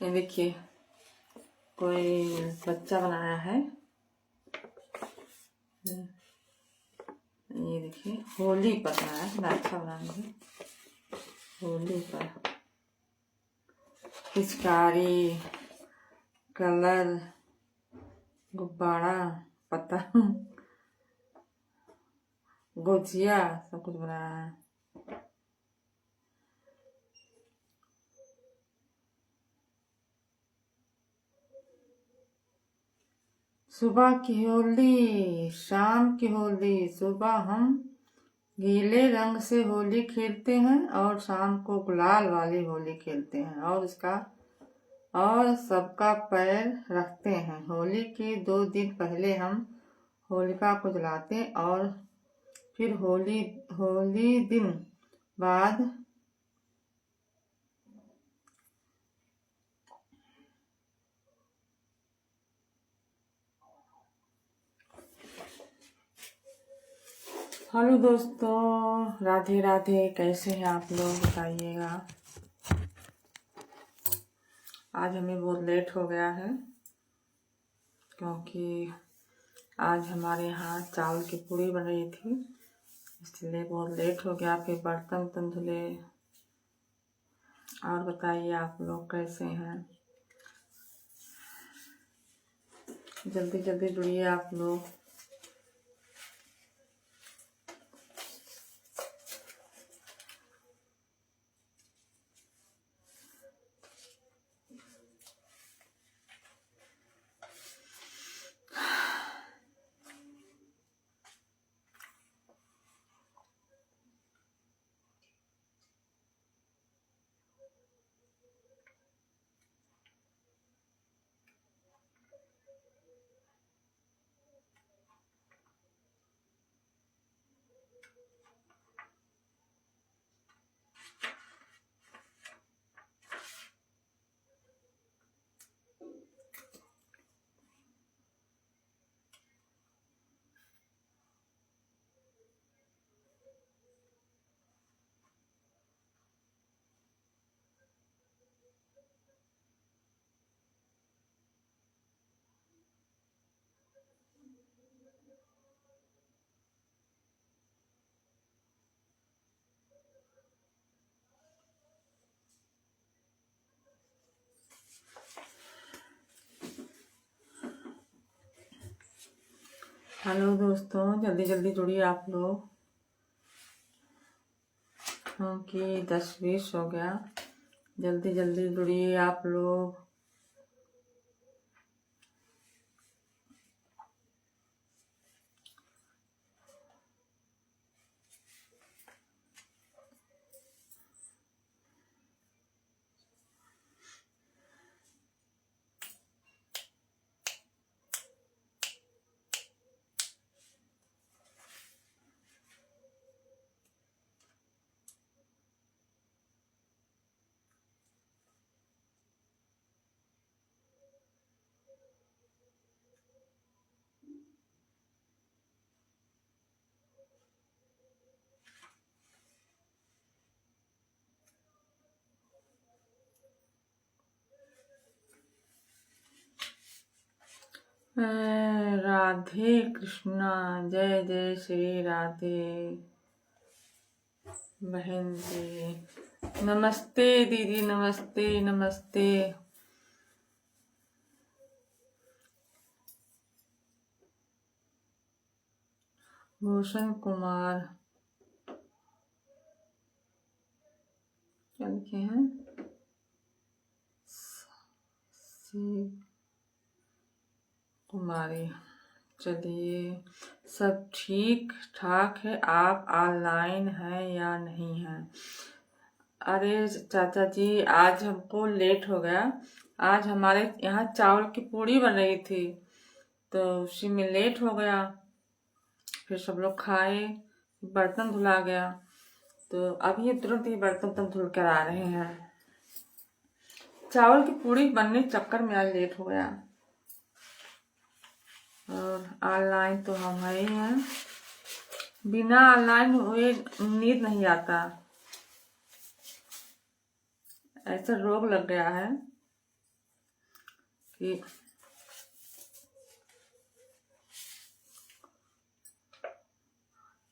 ये देखिए कोई बच्चा बनाया है। ये देखिए होली पर बनाया है, बड़ा अच्छा बनाया है। होली पर पिचकारी, कलर, गुब्बारा, पतंग, गुजिया सब कुछ बनाया है। सुबह की होली, शाम की होली। सुबह हम गीले रंग से होली खेलते हैं और शाम को गुलाल वाली होली खेलते हैं और सबका पैर रखते हैं। होली के 2 दिन पहले हम होलिका को जलाते और फिर होली दिन बाद हेलो दोस्तों, राधे राधे। कैसे हैं आप लोग बताइएगा। आज हमें बहुत लेट हो गया है क्योंकि आज हमारे यहाँ चावल की पूड़ी बन रही थी, इसलिए बहुत लेट हो गया। फिर बर्तन धुले। और बताइए आप लोग कैसे हैं। जल्दी जल्दी जुड़िए आप लोग। हेलो दोस्तों, जल्दी जल्दी जुड़िए आप लोग क्योंकि 10-20 हो गया। जल्दी जल्दी जुड़िए आप लोग। राधे कृष्णा। जय जय श्री राधे बहन जी। नमस्ते दीदी, नमस्ते नमस्ते। भूषण कुमार क्या लिखे हैं? कुमारी। चलिए, सब ठीक ठाक है। आप ऑनलाइन हैं या नहीं हैं? अरे चाचा जी, आज हमको लेट हो गया। आज हमारे यहाँ चावल की पूड़ी बन रही थी, तो उसी में लेट हो गया। फिर सब लोग खाए, बर्तन धुला गया, तो अभी तुरंत ही बर्तन धुल कर आ रहे हैं। चावल की पूड़ी बनने के चक्कर में आज लेट हो गया। और ऑनलाइन तो हम है ही हैं। बिना ऑनलाइन हुए नींद नहीं आता। ऐसा रोग लग गया है कि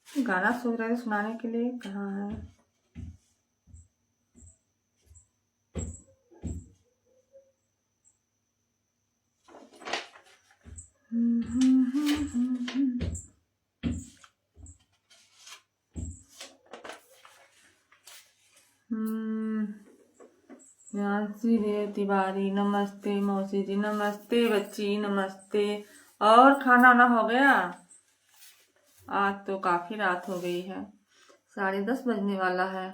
गाना सोच रहे थे सुनाने के लिए, कहाँ है? झांसी देव तिवारी, नमस्ते मौसी जी। नमस्ते बच्ची, नमस्ते। और खाना ना हो गया? आज तो काफी रात हो गई है, 10:30 बजने वाला है।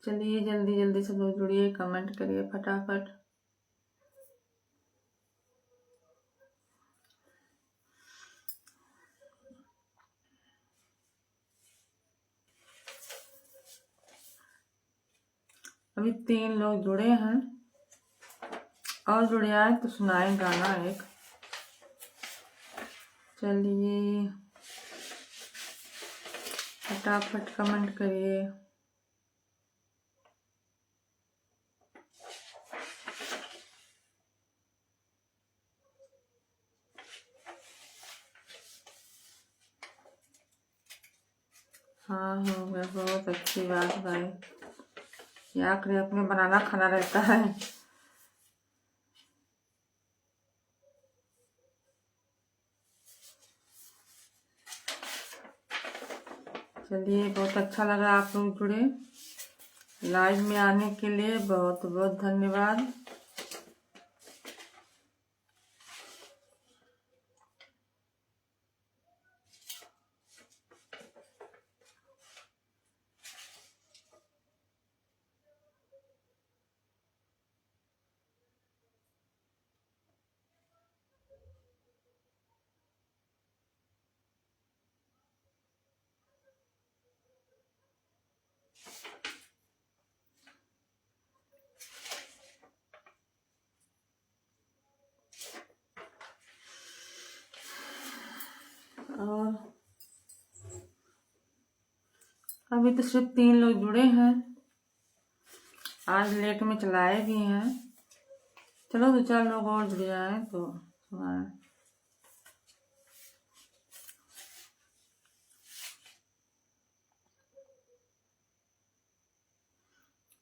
चलिए जल्दी जल्दी सब लोग जुड़िए, कमेंट करिए फटाफट। अभी 3 लोग जुड़े हैं, और जुड़े आए तो सुनाए गाना एक। चलिए फटाफट कमेंट करिए। हाँ हो गया, बहुत अच्छी बात भाई। क्या करें, अपने बनाना खाना रहता है। चलिए, बहुत अच्छा लगा आप लोग जुड़े। लाइव में आने के लिए बहुत बहुत धन्यवाद। और अभी तो सिर्फ 3 लोग जुड़े हैं, आज लेट में चलाए भी हैं। चलो 2-4 लोग और जुड़ जाए तो सुनाए।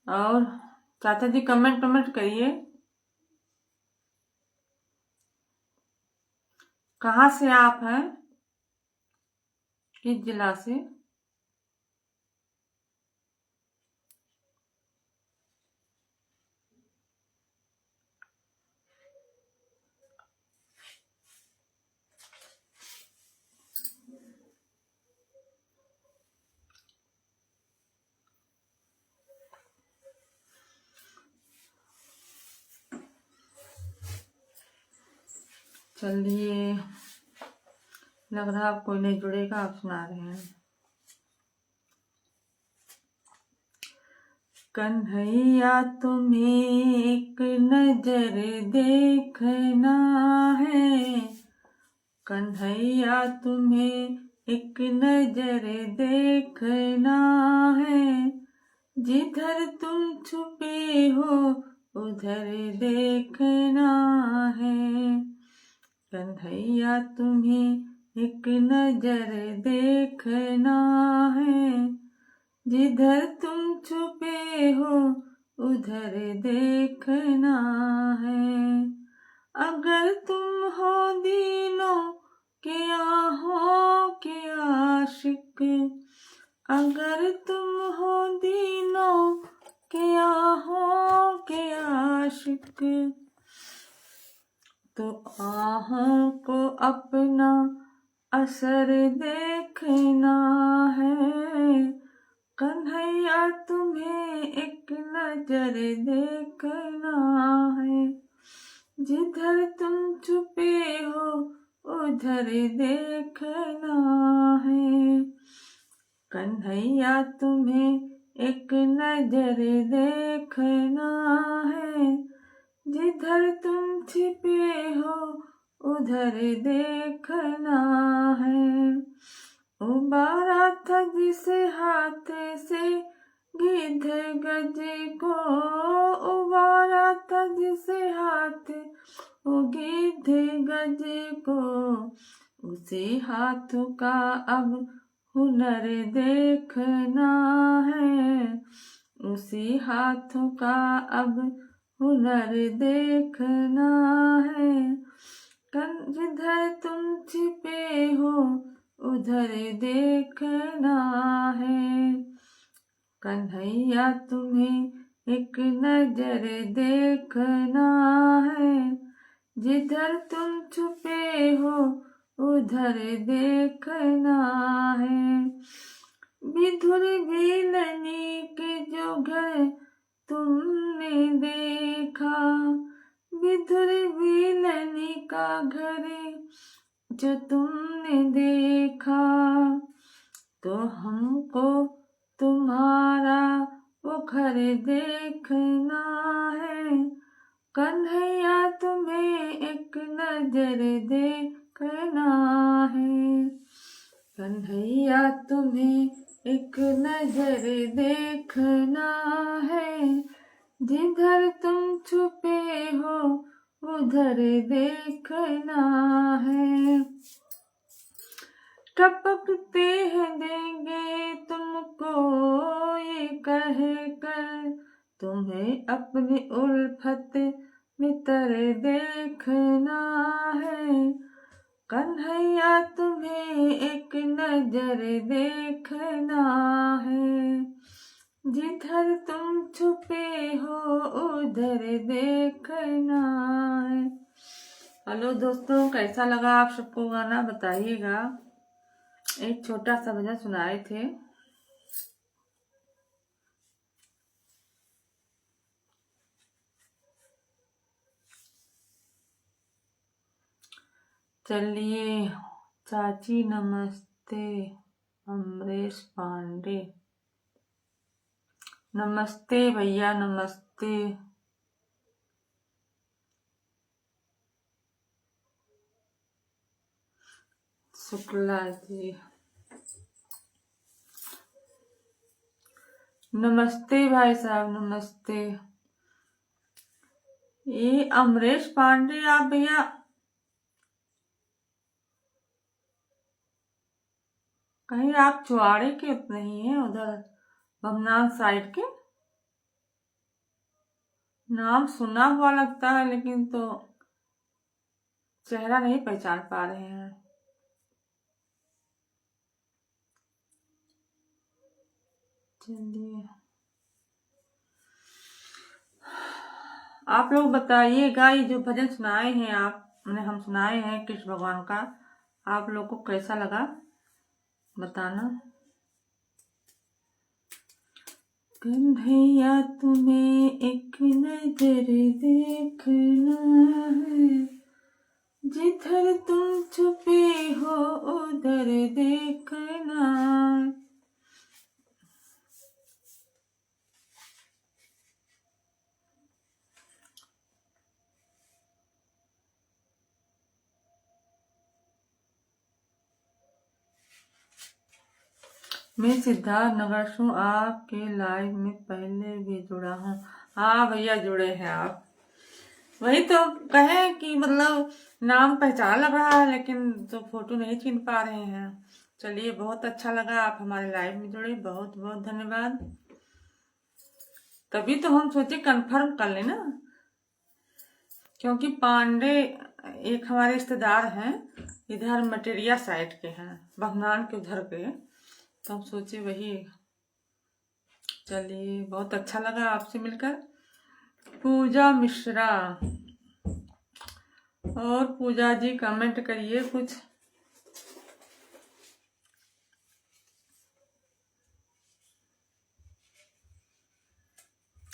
और चाचा जी कमेंट करिए, कहाँ से आप हैं, किस जिला से? चलिए, लग रहा है कोई नहीं जुड़ेगा, आप सुना रहे हैं। कन्हैया तुम्हें एक नजर देखना है, कन्हैया तुम्हें एक नजर देखना है, जिधर तुम छुपे हो उधर देखना है। कन्हैया तुम्हें एक नजर देखना है, जिधर तुम छुपे हो उधर देखना है। अगर तुम हो दीनों के आहों के आशिक, अगर तुम हो दीनों के आहों के आशिक, तो आहों को अपना असर देखना है। कन्हैया तुम्हें एक नजर देखना है, जिधर तुम छुपे हो उधर देखना है। कन्हैया तुम्हें एक नजर देखना है, जिधर तुम छिपे हो उधर देखना है। उबारा था जिस हाथ से गिद्ध गज को, उबारा था जिस हाथ वो गिद्ध गज को, उसी हाथ का अब हुनर देखना है। उसी हाथ का अब हुनर देखना है। जिधर तुम छिपे हो उधर देखना है। कन्हैया तुम्हें एक नजर देखना है, जिधर तुम छुपे हो उधर देखना है। विधुर विलनी के जो घर तुमने देखा, विधुर विलनी का घर जो तुमने देखा, तो हमको तुम्हारा वो घर देखना है। कन्हैया तुम्हें एक नजर देखना है। कन्हैया तुम्हें एक नजर देखना है, जिधर तुम छुपे हो उधर देखना है। टपकते हैं देंगे तुमको ये कह कर, तुम्हें अपनी उल्फत मितर देखना है। कन्हैया तुम्हें एक नजर देखना है, जिधर तुम छुपे हो उधर देखना है। हेलो दोस्तों, कैसा लगा आप सबको गाना बताइएगा। एक छोटा सा भजन सुनाए थे। चलिए चाची नमस्ते, अमरेश पांडे नमस्ते, भैया नमस्ते। शुक्ला जी नमस्ते, भाई साहब नमस्ते। ये अमरेश पांडे आप भैया कहीं आप चुआड़े के नहीं है, उधर बमनान साइड के? नाम सुना हुआ लगता है, लेकिन तो चेहरा नहीं पहचान पा रहे हैं। चलिए आप लोग बताइएगा, ये जो भजन सुनाए हैं आपने, हम सुनाए हैं कृष्ण भगवान का, आप लोग को कैसा लगा बताना। कन्हैया तुम्हें एक नजर देखना है, जिधर तुम छुपे हो उधर देखना। मैं सिद्धार्थ नगर से आपके लाइव में पहले भी जुड़ा हूँ। हाँ भैया जुड़े हैं आप। वही तो कहे कि मतलब नाम पहचान लग रहा है लेकिन तो फोटो नहीं चिन पा रहे हैं। चलिए बहुत अच्छा लगा आप हमारे लाइव में जुड़े, बहुत बहुत धन्यवाद। तभी तो हम सोचे कंफर्म कर लेना, क्योंकि पांडे एक हमारे रिश्तेदार हैं, इधर मटेरिया साइड के हैं, बहनान के उधर के, तो हम सोचे वही। चलिए बहुत अच्छा लगा आपसे मिलकर। पूजा मिश्रा, और पूजा जी कमेंट करिए कुछ।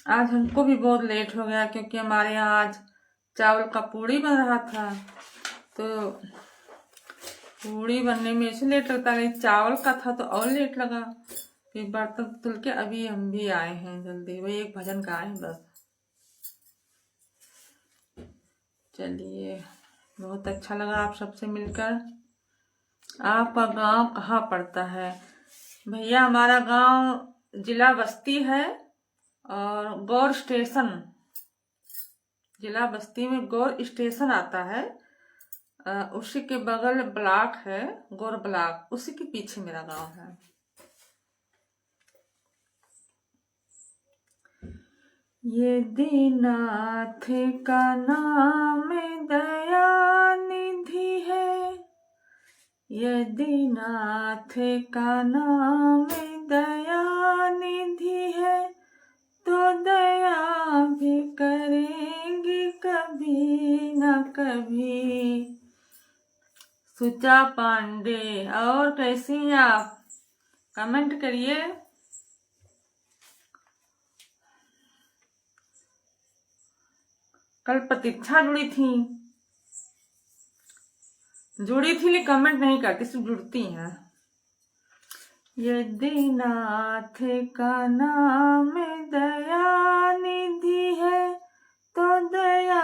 आज हमको भी बहुत लेट हो गया क्योंकि हमारे यहाँ आज चावल का पूड़ी बन रहा था, तो पूड़ी बनने में ऐसे लेट लगता है, चावल का था तो और लेट लगा। फिर बर्तन धुल के अभी हम भी आए हैं जल्दी, वही एक भजन का आए बस। चलिए बहुत अच्छा लगा आप सबसे मिलकर। आपका गांव कहाँ पड़ता है? भैया हमारा गांव जिला बस्ती है, और गौर स्टेशन, जिला बस्ती में गौर स्टेशन आता है, उसी के बगल ब्लॉक है गौर ब्लॉक, उसी के पीछे मेरा गांव है। ये दीनाथ का नाम दया निधि है, ये दीनाथ का नाम दया निधि है, तो दया भी करेंगे कभी न कभी। सुचा पांडे, और कैसी हैं आप? कमेंट करिए। कल प्रतीक्षा जुड़ी थी लेकिन कमेंट नहीं करती, सिर्फ जुड़ती हैं। ये दीनाथ का नाम दया निधि है, तो दया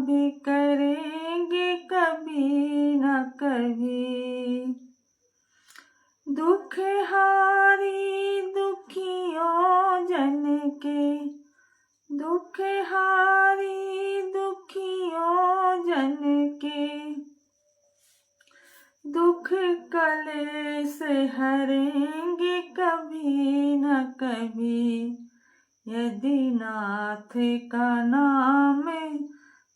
भी करेंगे कभी न कभी। दुख हारी दुखियों जन के, दुख हारी दुखियों जन के, दुख कलेश हरेंगे कभी न कभी। यदि नाथ का नाम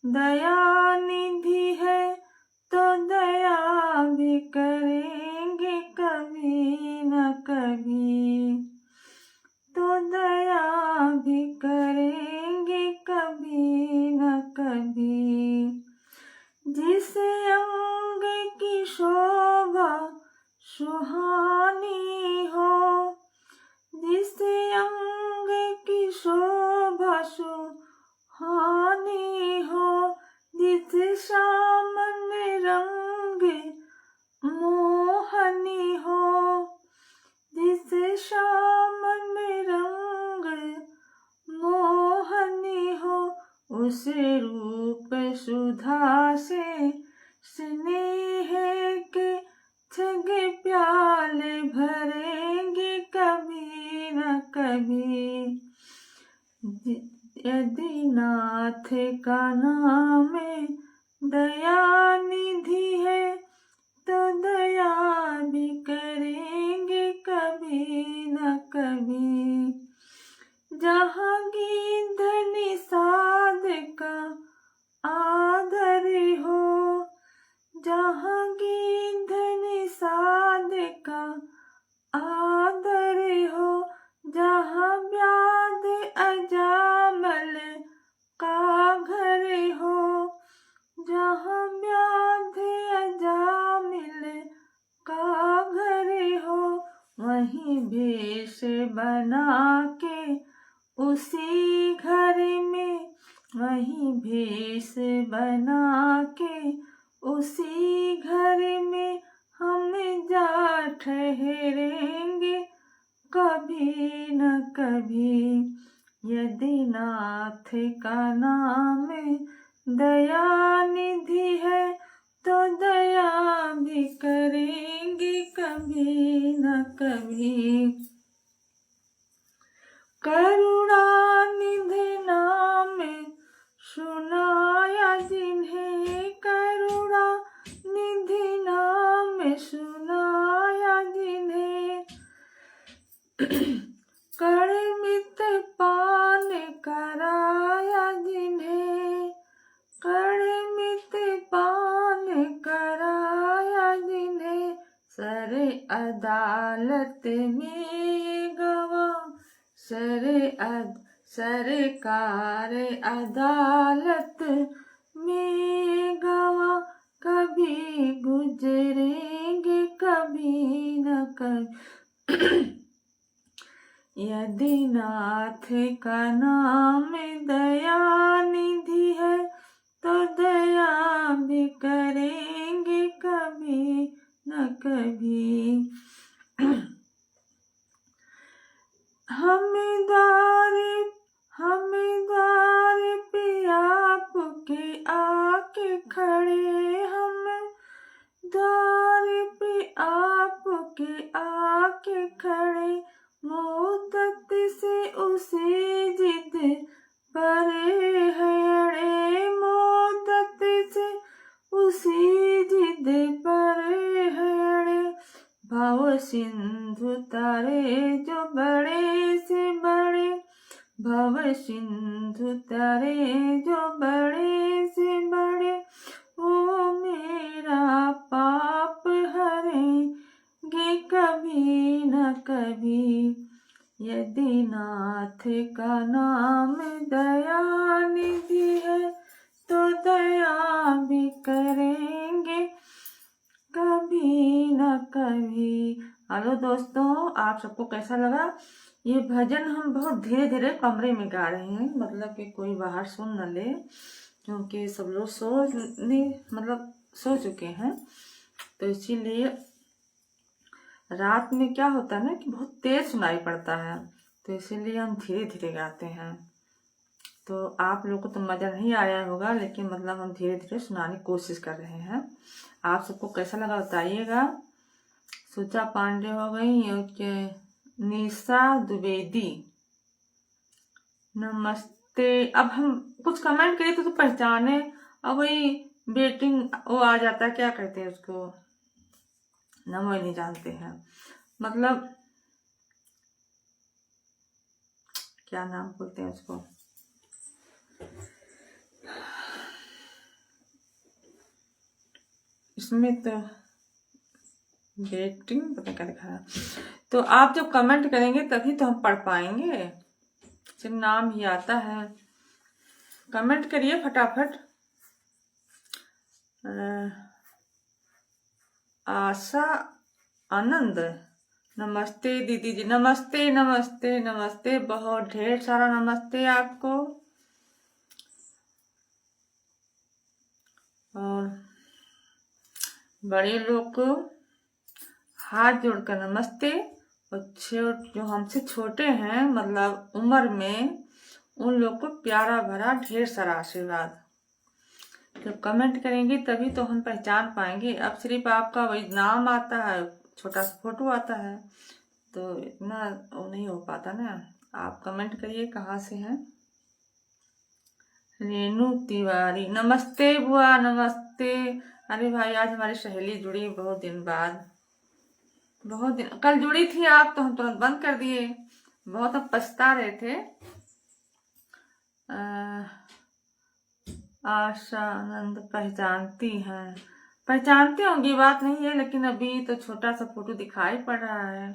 दया निधि है, तो दया भी करेंगे कभी न कभी, तो दया भी करेंगे कभी न कभी। जिस अंग की शोभा सुहानी हो, जिस अंग की शोभा सुहानी हो, जिस सामन रंग मोहनी हो, जिस सामन रंग मोहनी हो, उस रूप सुधा से स्नेह के छग प्याले भरेंगे कभी न कभी। यदि नाथ का नाम दया निधि है, तो दया भी करेंगे कभी न कभी। जहाँ गिद्ध निषाद का आदर हो, जहाँ गिद्ध निषाद का आदर हो, जहाँ व्याध अजामल का घर हो, जहाँ व्याध अजामिल का घर हो, वहीं भेष बना के उसी घर में, वहीं भेष बना के उसी घर में हम जा ठहरेंगे कभी न कभी। यदि नाथ का नाम दया निधि है, तो दया भी करेंगे कभी न कभी। करुणा निधि नाम सुनाया जिन्हें, करुणा निधि नाम सुनाया जिन्हें, कड़मित पान कराया जिन्हें, कड़मित पान कराया जिन्हें, सर अदालत में गवाह, सरकार अदालत में गवाह, कभी गुजरेंगे कभी न कभी। यदि नाथ का नाम दया निधि है, तो दया भी करेंगे कभी न कभी। हम द्वार पे आपके आके खड़े, हम द्वार पे आपके आके खड़े, मुद्दत से उसे जिद परे है अड़े, मुद्दत से उसी जिद परे है अड़े। भव सिंधु तारे जो बड़े से बड़े, भव सिंधु तारे जो बड़े से बड़े, वो मेरा पाप हरेंगे कभी न कभी। यदि नाथ का नाम दया निधि है, तो दया भी करेंगे कभी न कभी। हेलो दोस्तों, आप सबको कैसा लगा ये भजन? हम बहुत धीरे धीरे कमरे में गा रहे हैं, मतलब कि कोई बाहर सुन न ले, क्योंकि सब लोग सो चुके हैं। तो इसीलिए रात में क्या होता है ना कि बहुत तेज सुनाई पड़ता है, तो इसीलिए हम धीरे धीरे गाते हैं। तो आप लोगों को तो मज़ा नहीं आया होगा, लेकिन मतलब हम धीरे धीरे सुनाने की कोशिश कर रहे हैं। आप सबको कैसा लगा बताइएगा। सुचा पांडे हो गई, ओके। निशा द्विवेदी नमस्ते। अब हम कुछ कमेंट करिए तो पहचाने। अब वही वेटिंग वो आ जाता है, क्या कहते हैं उसको, नाम वही नहीं जानते हैं, मतलब क्या नाम बोलते हैं उसको। इसमें तो वेटिंग पता क्या लिखा है। तो आप जब कमेंट करेंगे तभी तो हम पढ़ पाएंगे, जब नाम ही आता है। कमेंट करिए फटाफट। आशा आनंद नमस्ते दीदी जी, नमस्ते नमस्ते नमस्ते, बहुत ढेर सारा नमस्ते आपको। और बड़े लोग को हाथ जोड़कर नमस्ते, और जो हमसे छोटे हैं मतलब उम्र में, उन लोग को प्यारा भरा ढेर सारा आशीर्वाद। जब कमेंट करेंगे तभी तो हम पहचान पाएंगे। अब सिर्फ आपका वही नाम आता है, छोटा सा फोटो आता है, तो इतना वो नहीं हो पाता ना। आप कमेंट करिए कहाँ से हैं। रेनू तिवारी नमस्ते बुआ, नमस्ते। अरे भाई आज हमारी सहेली जुड़ी बहुत दिन बाद, बहुत दिन कल जुड़ी थी आप, तो हम तुरंत बंद कर दिए, बहुत हम पछता रहे थे। आशा आनंद पहचानती होंगी, बात नहीं है, लेकिन अभी तो छोटा सा फोटो दिखाई पड़ रहा है।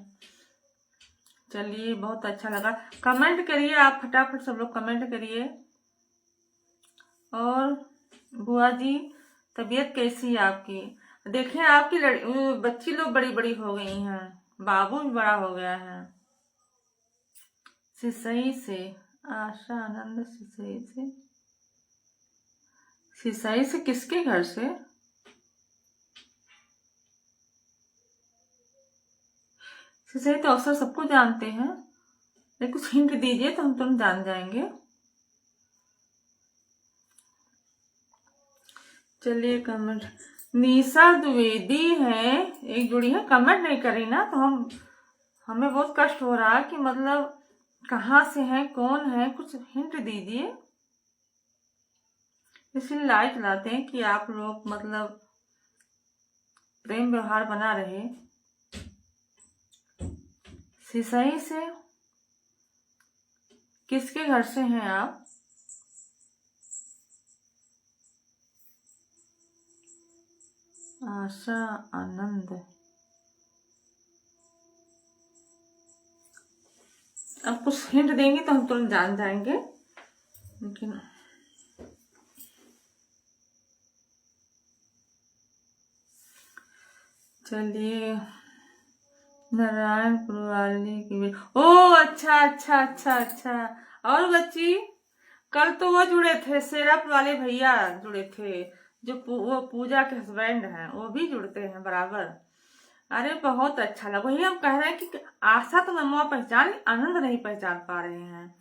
चलिए बहुत अच्छा लगा। कमेंट करिए आप फटाफट, सब लोग कमेंट करिए। और बुआ जी तबीयत कैसी है आपकी? देखें आपकी बच्ची लोग बड़ी बड़ी हो गई हैं, बाबू भी बड़ा हो गया है। सिसई से आशा आनंद, सिसई से किसके घर से? सिसई तो अक्सर सबको जानते हैं, लेकिन कुछ हिंट दीजिए तो हम तुम जान जाएंगे। चलिए कमेंट निशा द्विवेदी है, एक जुड़ी है, कमेंट नहीं करी ना, तो हमें बहुत कष्ट हो रहा है कि मतलब कहाँ से है, कौन है, कुछ हिंट दीजिए। इसलिए लाइक लाते हैं कि आप लोग मतलब प्रेम व्यवहार बना रहे। सिसई से किसके घर से हैं आप? आशा आनंद। अब कुछ हिंट देंगे तो हम तुरंत जान जाएंगे, लेकिन चलिए। नारायणपुर वाली की ओ अच्छा अच्छा अच्छा अच्छा। और बच्ची, कल तो वो जुड़े थे, सेरप वाले भैया जुड़े थे, जो वो पूजा के हस्बैंड हैं, वो भी जुड़ते हैं बराबर। अरे बहुत अच्छा लगा, वही हम कह रहे हैं कि आशा तो नमवा पहचान, आनंद नहीं पहचान पा रहे हैं।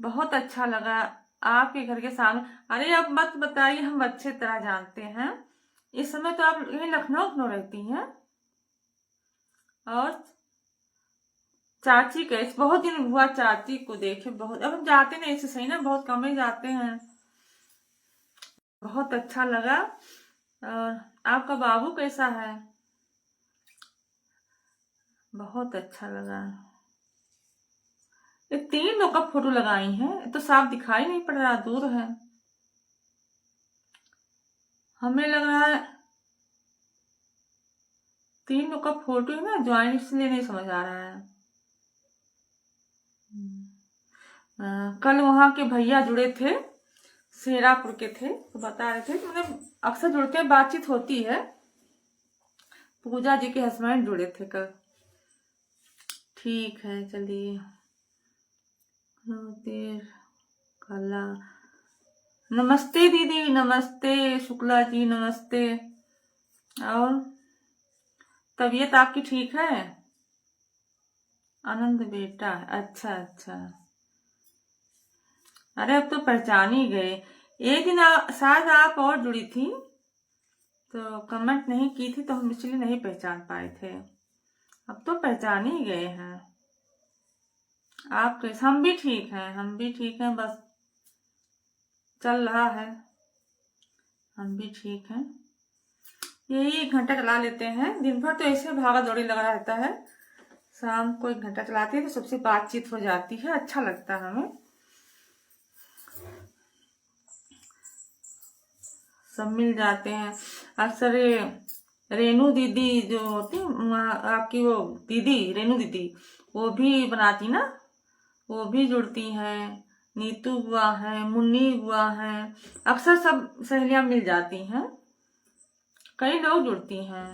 बहुत अच्छा लगा आपके घर के सामने। अरे अब मत बताइए, हम अच्छे तरह जानते हैं। इस समय तो आप यही लखनऊ रहती हैं। और चाची कैसे, बहुत दिन हुआ चाची को देखे, बहुत, अब हम जाते नहीं से सही ना, बहुत कम ही जाते हैं। बहुत अच्छा लगा। और आपका बाबू कैसा है? बहुत अच्छा लगा। ये 3 लोग का फोटो लगाई हैं, तो साफ दिखाई नहीं पड़ रहा, दूर है। हमें लग रहा है 3 लोग का फोटो है ना ज्वाइंट, इसलिए नहीं समझ आ रहा है। कल वहां के भैया जुड़े थे, शेरापुर के थे, तो बता रहे थे कि मतलब अक्सर जुड़ते हैं, बातचीत होती है। पूजा जी के हस्बैंड जुड़े थे कल। ठीक है, चलिए। कला, नमस्ते दीदी, नमस्ते शुक्ला जी, नमस्ते। और तबीयत आपकी ठीक है? आनंद बेटा, अच्छा अच्छा। अरे अब तो पहचान ही गए। एक दिन शायद आप और जुड़ी थी, तो कमेंट नहीं की थी, तो हम इसलिए नहीं पहचान पाए थे। अब तो पहचान ही गए हैं आप कैसे। हम भी ठीक हैं, हम भी ठीक हैं, बस चल रहा है, हम भी ठीक हैं। यही 1 घंटा चला लेते हैं, दिन भर तो ऐसे भागा दौड़ी लगा रहता है, शाम को 1 घंटा चलाते हैं तो सबसे बातचीत हो जाती है, अच्छा लगता है हमें। सब मिल जाते हैं अक्सर। रेनू दीदी जो होती आपकी, वो दीदी रेनू दीदी, वो भी बनाती ना, वो भी जुड़ती हैं। नीतू बुआ है, मुन्नी बुआ है, अक्सर सब सहेलियां मिल जाती हैं, कई लोग जुड़ती हैं।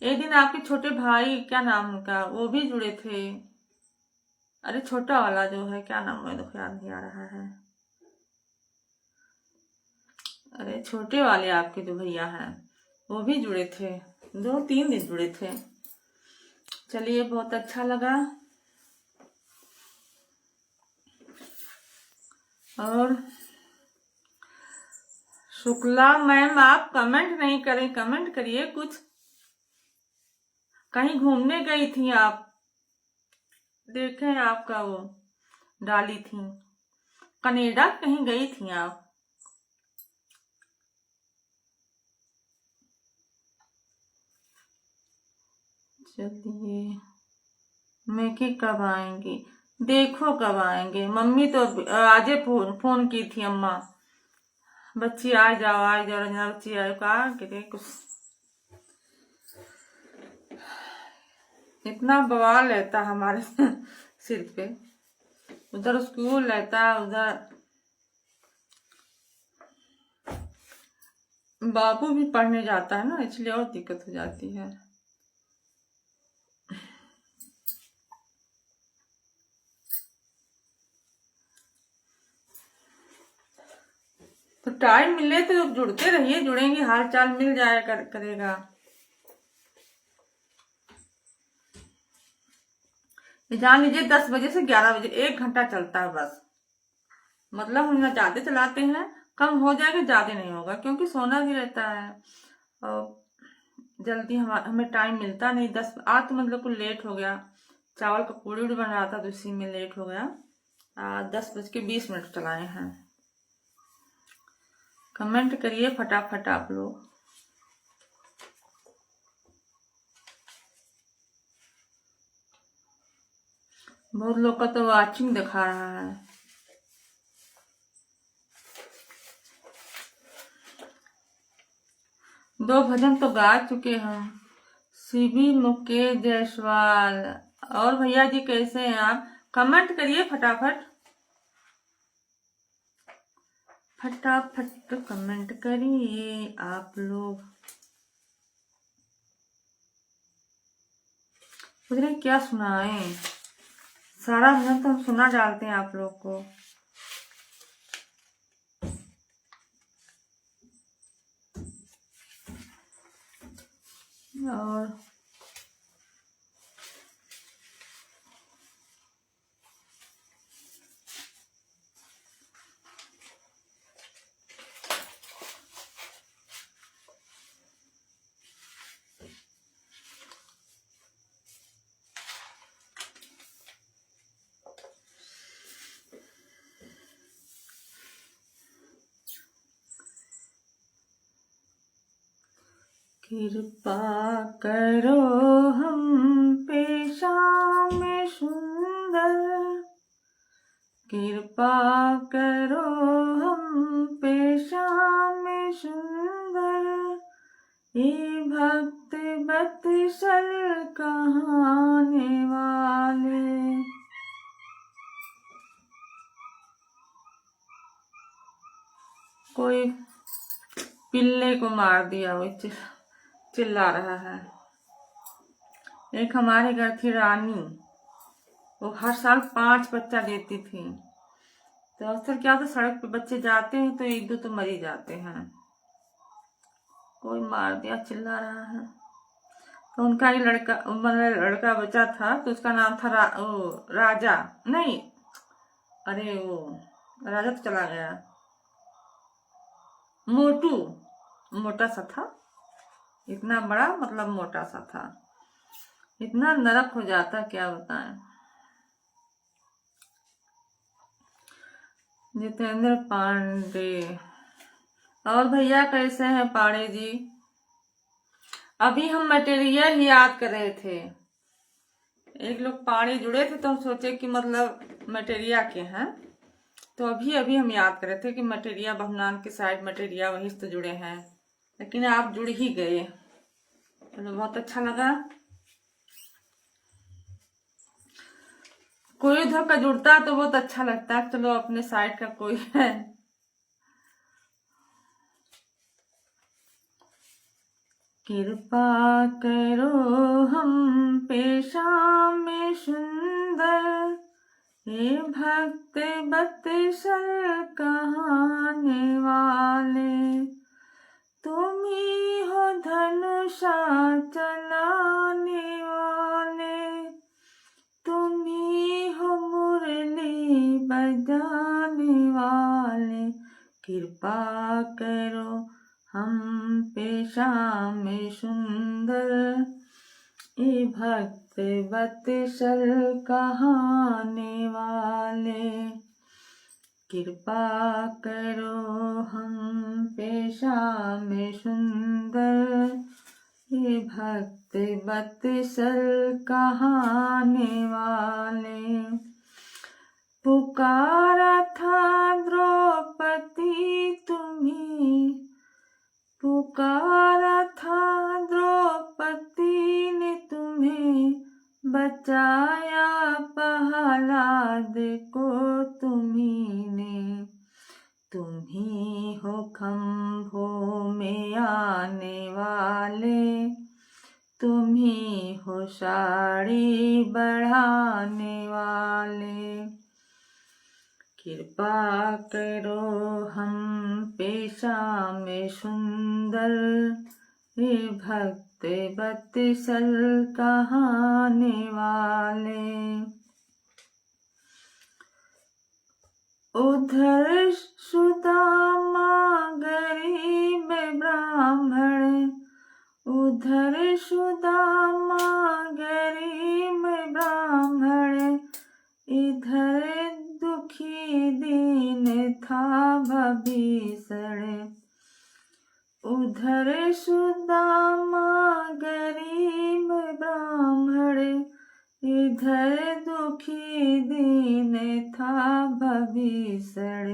एक दिन आपके छोटे भाई, क्या नाम उनका, वो भी जुड़े थे। अरे छोटा वाला जो है, क्या नाम है, तो याद नहीं आ रहा है। अरे छोटे वाले आपके जो भैया हैं, वो भी जुड़े थे, 2-3 दिन जुड़े थे। चलिए, बहुत अच्छा लगा। और शुक्ला मैम, आप कमेंट नहीं करें, कमेंट करिए कुछ। कहीं घूमने गई थी आप, देखें आपका वो डाली थी, कनाडा कहीं गई थी आप। चलिए, मैके कब आएंगे? देखो कब आएंगे, मम्मी तो आज फोन की थी, अम्मा बच्ची आ जाओ, आ जाओ, रंजना बच्ची आए, कहा कि कुछ इतना बवाल रहता हमारे सिर पे, उधर स्कूल रहता, उधर बाबू भी पढ़ने जाता है ना, इसलिए और दिक्कत हो जाती है। तो टाइम मिले तो जुड़ते रहिए, जुड़ेंगे, हाल चाल मिल जाया करेगा। जान लीजिए 10 बजे से 11 बजे 1 घंटा चलता है बस, मतलब हम ना ज्यादा चलाते हैं, कम हो जाएगा, ज़्यादा नहीं होगा, क्योंकि सोना भी रहता है और जल्दी हमें टाइम मिलता नहीं। 10 आज तो मतलब कुछ लेट हो गया, चावल का पूड़ी उड़ी बन रहा था तो उसी में लेट हो गया। 10:20 चलाए हैं। कमेंट करिए फटाफट आप लोग। बहुत लोग का तो वाचिंग दिखा रहा है। दो भजन तो गा चुके हैं। सीबी मुकेश जायसवाल। और भैया जी कैसे हैं आप? कमेंट करिए फटाफट फटाफट कमेंट करिए आप लोग। मुझे क्या सुनाए, सारा भजन तो हम सुना डालते हैं आप लोग को। और कृपा करो हम पे श्याम सुंदर, कृपा करो हम पे श्याम सुंदर, ये भक्त बत्सल कहाने वाले। कोई पिल्ले को मार दिया, वो चिल्ला रहा है। एक हमारे घर थी रानी, वो हर साल 5 बच्चा देती थी। तो अक्सर क्या होता, सड़क पे बच्चे जाते हैं तो 1-2 तो मर ही जाते हैं। कोई मार दिया, चिल्ला रहा है। तो उनका ही लड़का, मतलब लड़का बच्चा था, तो उसका नाम था राजा नहीं, अरे वो राजा तो चला गया, मोटू। मोटा सा था, इतना बड़ा, मतलब मोटा सा था। इतना नरक हो जाता क्या बताएं। जितेंद्र पांडे। और भैया कैसे हैं पाड़े जी? अभी हम मटेरियल याद कर रहे थे। एक लोग पाड़े जुड़े थे तो हम सोचे कि मतलब मटेरिया के हैं, तो अभी अभी हम याद कर रहे थे कि मटेरिया बहनान के साइड मटेरिया वहीं से जुड़े हैं, लेकिन आप जुड़ ही गए, तो बहुत अच्छा लगा। कोई उधर का जुड़ता तो बहुत अच्छा लगता है, चलो अपने साइड का कोई है। कृपा करो हम पे श्याम सुंदर, हे भक्त बत्सल कहाने वाले, तुम ही हो धनुषा चलाने वाले, तुम ही हो मुरली बजाने वाले, कृपा करो हम पे श्याम सुंदर, ये भक्त बत्सल कहाने वाले, कृपा करो हम पे श्याम सुंदर, ये भक्त बत्सल कहाने वाले। पुकारा था द्रौपदी तुम्हें, पुकारा था द्रौपदी ने तुम्हें, बचाया प्रहलाद को तुम्ही ने, तुम ही हो खम्भों में आने वाले, तुम ही हो साड़ी बढ़ाने वाले, कृपा करो हम पे श्याम सुंदर, हे भक्त बत्सल कहाने वाले। उधर सुदामा गरीब ब्राह्मण, उधर सुदामा गरीब ब्राह्मण, इधर दुखी दीन था भीषण। उधर सुदामा गरीब ब्राह्मण, इधर दुखी दीन था भीषण।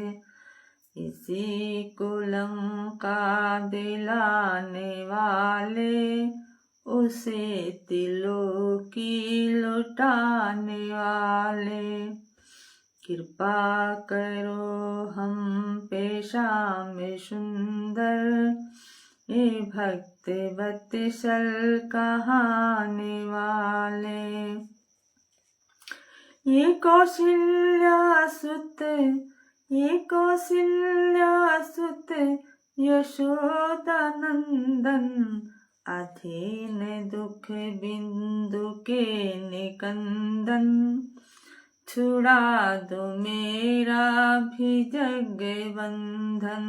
इसी को लंका दिलाने वाले, उसे त्रिलोकी लुटाने वाले। कृपा करो हम पे श्याम सुंदर, ये भक्त वत्सल कहाने वाले। ये कौशल्या सुत, ये कौशल्या सुत यशोदा नंदन, अधीन दुख बिंदु के निकंदन। छुड़ा दो मेरा भी जग बंधन,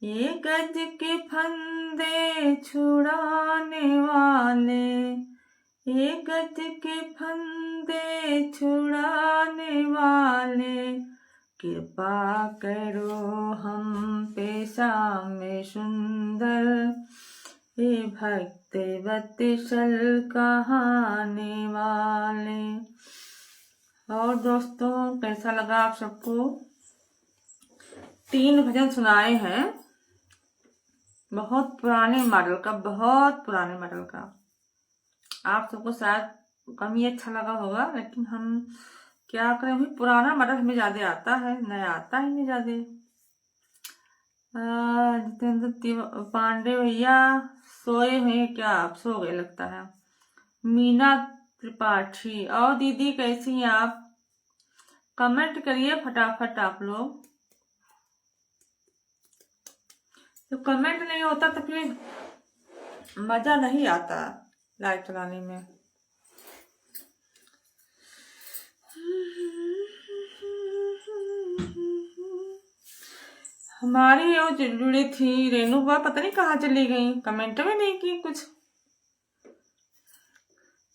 ये गज के फंदे छुड़ाने वाले, ये गज के फंदे छुड़ाने वाले। कृपा करो हम पे श्याम सुंदर, ये भक्त वत्सल कहाने वाले। और दोस्तों, कैसा लगा आप सबको? 3 भजन सुनाए हैं, बहुत पुराने मॉडल का, बहुत पुराने मॉडल का। आप सबको शायद कम ही अच्छा लगा होगा, लेकिन हम क्या करें, वही पुराना मॉडल हमें ज्यादा आता है, नया आता ही नहीं ज्यादा। जितेंद्र पांडे भैया सोए हुए क्या? आप सो गए लगता है। मीना त्रिपाठी, और दीदी कैसी हैं आप? कमेंट करिए फटाफट आप लोग। तो कमेंट नहीं होता तो फिर मजा नहीं आता लाइव चलाने में। हमारी वो जुड़ी थी रेनू बा, पता नहीं कहाँ चली गई, कमेंट में नहीं की कुछ।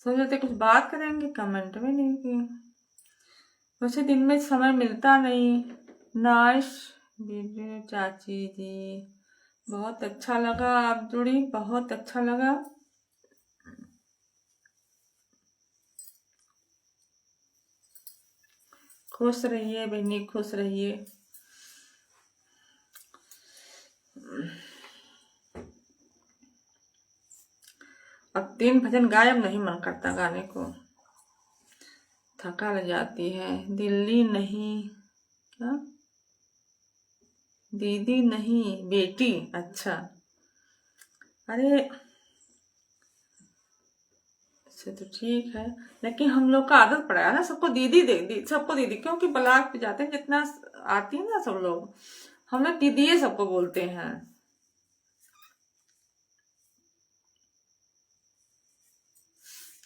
सोच रहे थे कुछ बात करेंगे, कमेंट में नहीं की। वैसे दिन में समय मिलता नहीं। नाइस वीडियो चाची जी, बहुत अच्छा लगा आप जुड़ी, बहुत अच्छा लगा। खुश रहिए बहनी, खुश रहिए। अब 3 भजन गायब नहीं मन करता गाने को, थका लग जाती है। दिल्ली नहीं, क्या दीदी नहीं बेटी, अच्छा। अरे अच्छा तो ठीक है, लेकिन हम लोग का आदत पड़ा है ना सबको दीदी दे, सबको दीदी, क्योंकि ब्लॉग पे जाते हैं जितना आती है ना सब लोग, हम लोग दीदी सबको बोलते हैं।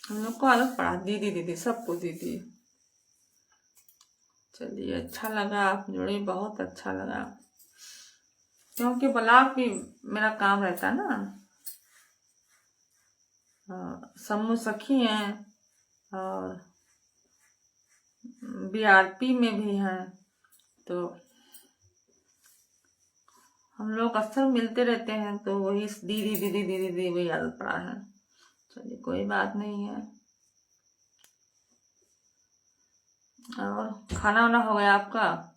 हम लोग को आदत पड़ा दीदी दीदी, सबको दीदी। चलिए, अच्छा लगा आप जुड़े, बहुत अच्छा लगा, क्योंकि ब्लॉग भी मेरा काम रहता है ना। समूह सखी हैं और बीआरपी में भी हैं, तो हम लोग अक्सर मिलते रहते हैं, तो वही दीदी दीदी दीदी दीदी वही आदत पड़ा है। चलिए कोई बात नहीं है। और खाना वाना हो गया आपका?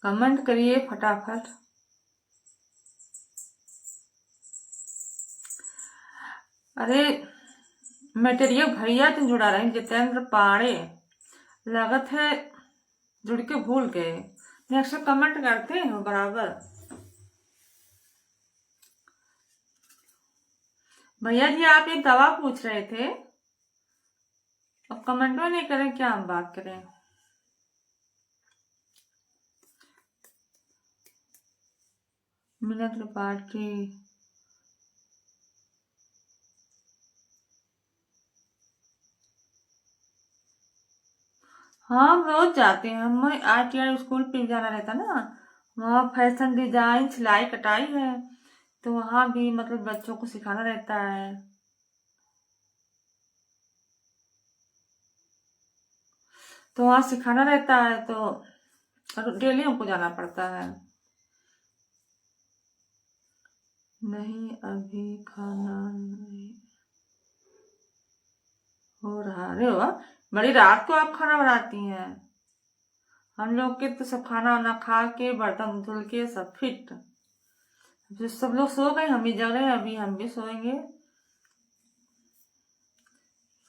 कमेंट करिए फटाफट। अरे मटेरियल भैया तुम जुड़ा रहे, जितेंद्र पाड़े, लागत है जुड़ के भूल गए। नेक्स्ट कमेंट करते हैं बराबर। भैया जी आप एक दवा पूछ रहे थे, अब कमेंट में नहीं करें, क्या हम बात करें। मीना त्रिपाठी। हाँ हम रोज जाते हैं, हमें ITI स्कूल पे जाना रहता ना, वहाँ फैशन डिजाइन सिलाई कटाई है, तो वहाँ भी मतलब बच्चों को सिखाना रहता है। तो वहाँ सिखाना रहता है, तो डेली हमको जाना पड़ता है। नहीं अभी खाना नहीं हो रहा। अरे वाह, बड़ी रात को आप खाना बनाती हैं। हम लोग के तो सब खाना वाना खा के बर्तन धुल के सब फिट, जो सब लोग सो गए, हम भी जग रहे हैं, अभी हम भी सोएंगे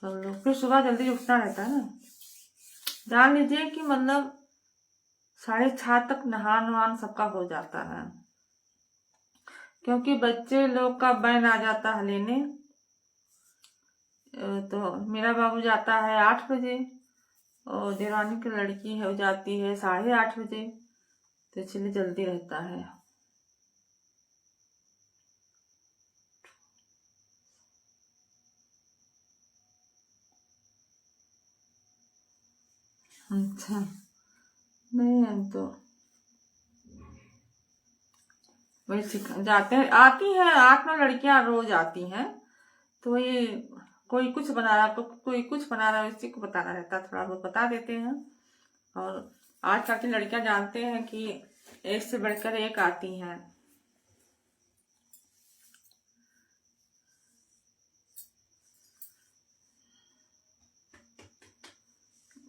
सब लोग। फिर सुबह जल्दी उठना रहता है ना। जान लीजिए कि मतलब 6:30 तक नहान वहान सबका हो जाता है, क्योंकि बच्चे लोग का बैन आ जाता है लेने। तो मेरा बाबू जाता है 8 बजे, और देरानी की लड़की है वो जाती है 8:30 बजे, तो इसलिए जल्दी रहता है। अच्छा, नहीं हम तो वही सिखा जाते हैं, आती हैं 8-9 लड़कियां रोज आती हैं, तो ये कोई कुछ बना रहा तो कोई कुछ बना रहा है, इसी को बताना रहता है, थोड़ा बहुत बता देते हैं। और आजकल की लड़कियां जानते हैं कि एक से बढ़कर एक आती हैं।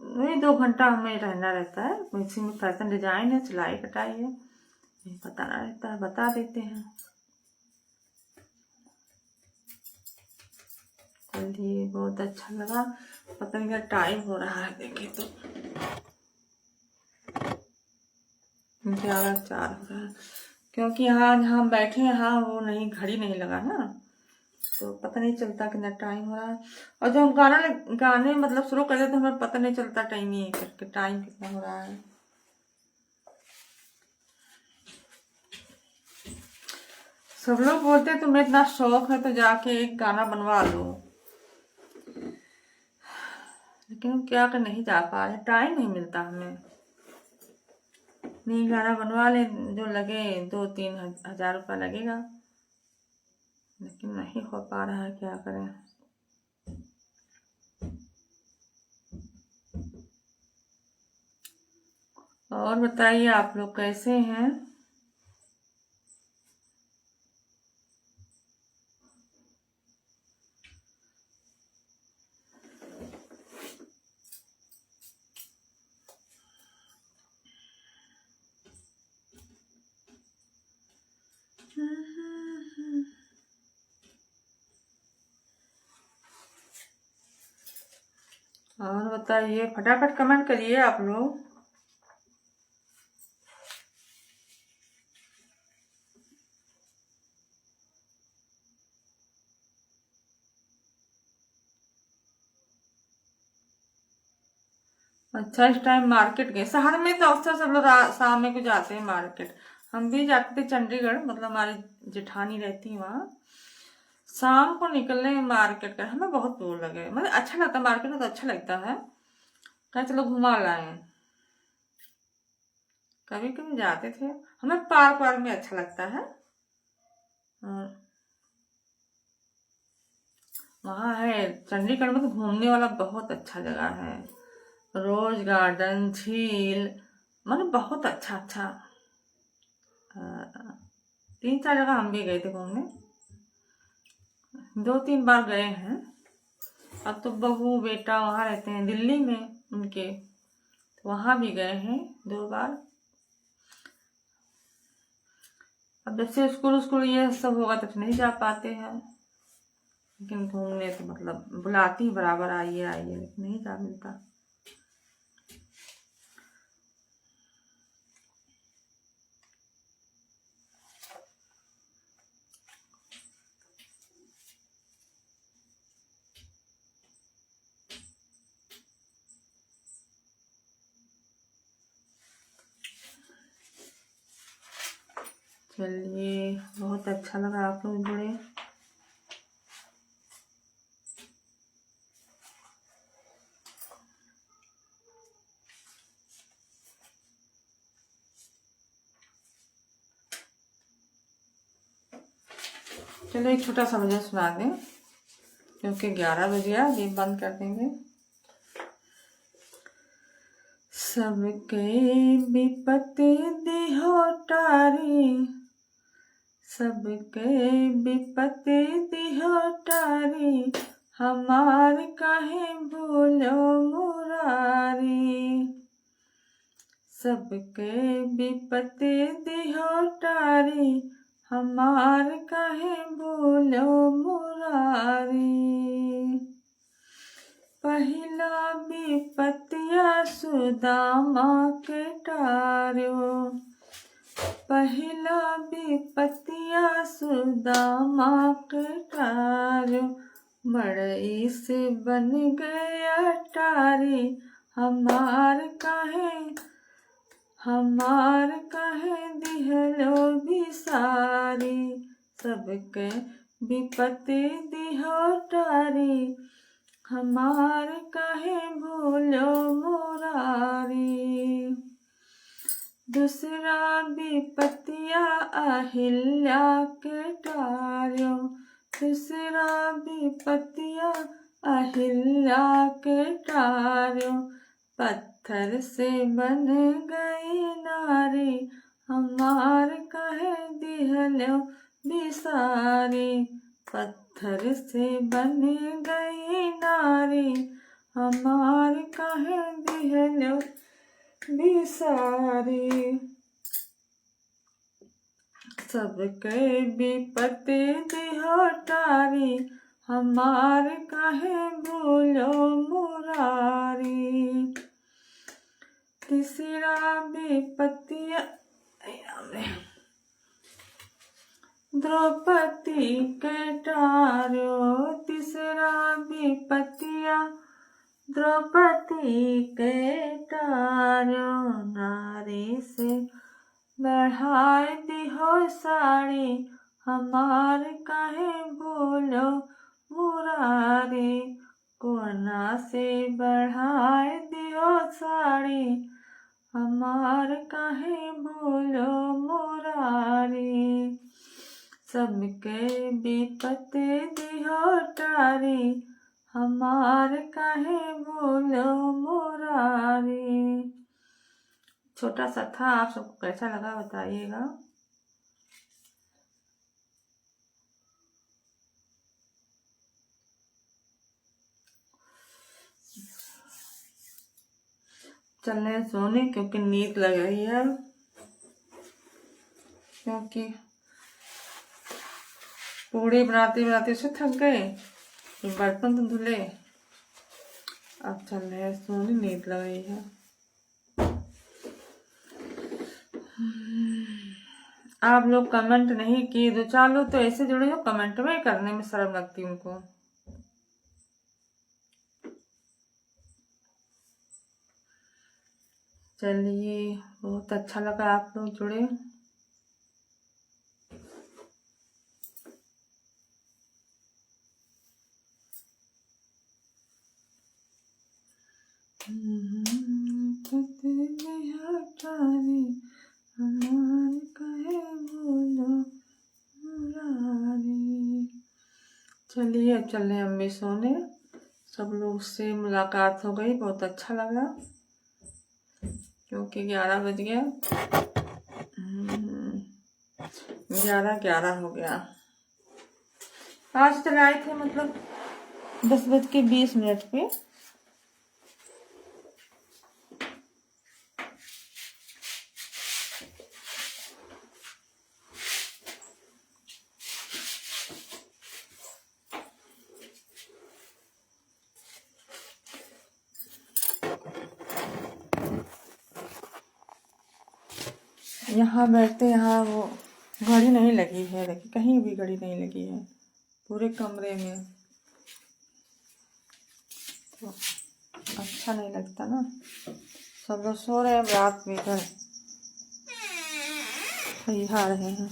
वही 2 घंटा हमें रहना रहता है, इसी में फैशन डिजाइन है, सिलाई कटाई है, ये बताना रहता है, बता देते हैं। चलिए बहुत अच्छा लगा। पता नहीं क्या टाइम हो रहा है, देखे तो 11:04 हो रहा है, क्योंकि यहाँ जहाँ हम बैठे हैं यहाँ वो नहीं, घड़ी नहीं लगा ना, तो पता नहीं चलता कितना टाइम हो रहा है। और जब हम गाने मतलब शुरू कर देते तो हमें पता नहीं चलता टाइम, ये करके टाइम कितना हो रहा है। सब लोग बोलते हैं तुम्हें इतना शौक है तो जाके एक गाना बनवा लो, लेकिन हम क्या कर नहीं जा पा रहे, टाइम नहीं मिलता हमें। नहीं गाना बनवा ले, जो लगे 2-3 हजार रुपया लगेगा, लेकिन नहीं हो पा रहा है, क्या करें। और बताइए आप लोग कैसे हैं। और बताइए, फटाफट कमेंट करिए आप लोग। अच्छा, इस टाइम मार्केट गए, शहर में तो अक्सर सब लोग शाम में को जाते हैं मार्केट। हम भी जाते थे चंडीगढ़, मतलब हमारी जेठानी रहती वहाँ, शाम को निकलने में मार्केट का हमें बहुत दूर लगे, मतलब अच्छा लगता है मार्केट में, तो अच्छा लगता है, कहीं चलो घुमा लाए। कभी कभी जाते थे, हमें पार्क वार्क में अच्छा लगता है। और वहाँ है चंडीगढ़ में तो घूमने वाला बहुत अच्छा जगह है, रोज गार्डन, झील, मतलब बहुत अच्छा अच्छा। 3-4 जगह हम भी गए थे घूमने, 2-3 बार गए हैं। अब तो बहू बेटा वहाँ रहते हैं दिल्ली में उनके, तो वहाँ भी गए हैं 2 बार। अब जैसे स्कूल स्कूल ये सब होगा तो नहीं जा पाते हैं, लेकिन घूमने तो मतलब बुलाती बराबर, आइए आइए, लेकिन नहीं जा मिलता। चलिए, बहुत अच्छा लगा आप लोग जुड़े। चलो एक छोटा सा भजन सुना दें, क्योंकि 11 बज गया, दीप बंद कर देंगे। सबके विपत्ति दिहो टारी, सबके विपत्ति दिहो टारी, हमार काहे भूलो मुरारी। सबके विपत्ति दिहो टारी, हमार काहे भूलो मुरारी। पहिला विपत्तिया सुदामा के टार्यो, पहिला विपत्तिया सुदामा के टार्यो, मड़ई से बन गया टारी, हमार काहे दिहलो बिसारी। सबके विपत्ति दिहो टारी, हमार काहे भूलो मुरारी। दूसरा विपत्तिया अहिल्या के टार्यो, दूसरा विपत्तिया अहिल्या के टार्यो, पत्थर से बन गई नारी, हमार काहे दिहलो बिसारी। पत्थर से बन गई नारी, हमार काहे दिहलो बिसारी। सबके विपत्ति दिहो टारी, हमार काहे भूलो मुरारी। तीसरा विपत्तिया द्रौपदी के टार्यो, तीसरा विपत्तिया द्रौपदी के टार्यो, नारी से बढ़ाए दिहो साड़ी, हमार काहे भूलो मुरारी। कोना से बढ़ाए दिहो साड़ी, हमार काहे भूलो मुरारी। सबके विपत्ति दिहो टारी, हमार काहे भूलो मुरारी। छोटा सा था, आप सबको कैसा लगा बताइएगा। चलने सोने, क्योंकि नींद लग रही है, क्योंकि पूड़ी बनाते बनाते से थक गए, बर्तन तो धुले, अब चल रहे सोने, नींद लग रही है। आप लोग कमेंट नहीं किए, 2-4 लोग तो ऐसे जुड़े हो कमेंट में करने में शर्म लगती उनको। चलिए, बहुत अच्छा लगा आप लोग जुड़े। चलिए, अब चल रहे अम्मी सोने। सब लोग से मुलाकात हो गई, बहुत अच्छा लगा, क्योंकि 11 बज गया, 11 हो गया। आज चले आए थे मतलब 10:20 पे। यहाँ बैठते, यहाँ वो घड़ी नहीं लगी है, देखिए कहीं भी घड़ी नहीं लगी है पूरे कमरे में, तो अच्छा नहीं लगता ना। सब लोग सो रहे हैं, रात में घर खिला रहे हैं।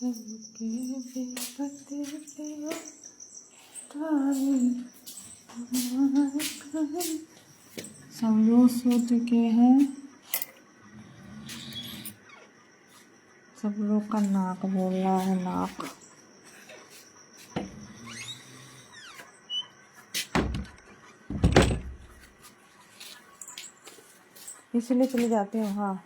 सबके बेपते पे तारी सब लोग सो चुके हैं। सब लोग का नाक बोल रहा है, नाक। इसलिए चले जाते हैं। हाँ,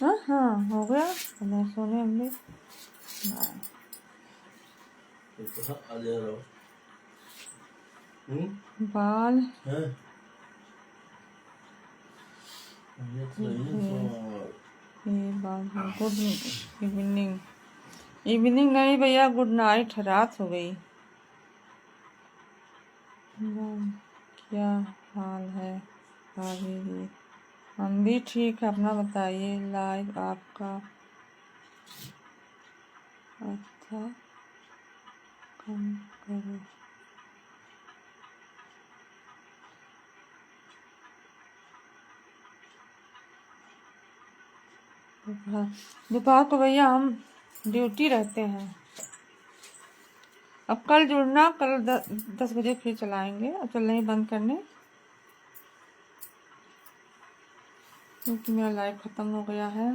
हाँ हाँ हो गया। सोने हमने बाल ये बाल। Good evening. इवनिंग नहीं भैया, गुड नाइट। रात हो गई। क्या हाल है भाभी जी? हम भी ठीक है, अपना बताइए। लाइव आपका अच्छा कम करो। दोपहर को भैया हम ड्यूटी रहते हैं। अब कल जुड़ना, कल 10 बजे फिर चलाएंगे। अब चल रहे बंद करने, क्योंकि मेरा लाइव ख़त्म हो गया है।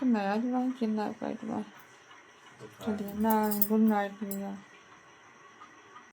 नया जुड़ा, चिन्ह चलिए ना। गुड नाइट भैया।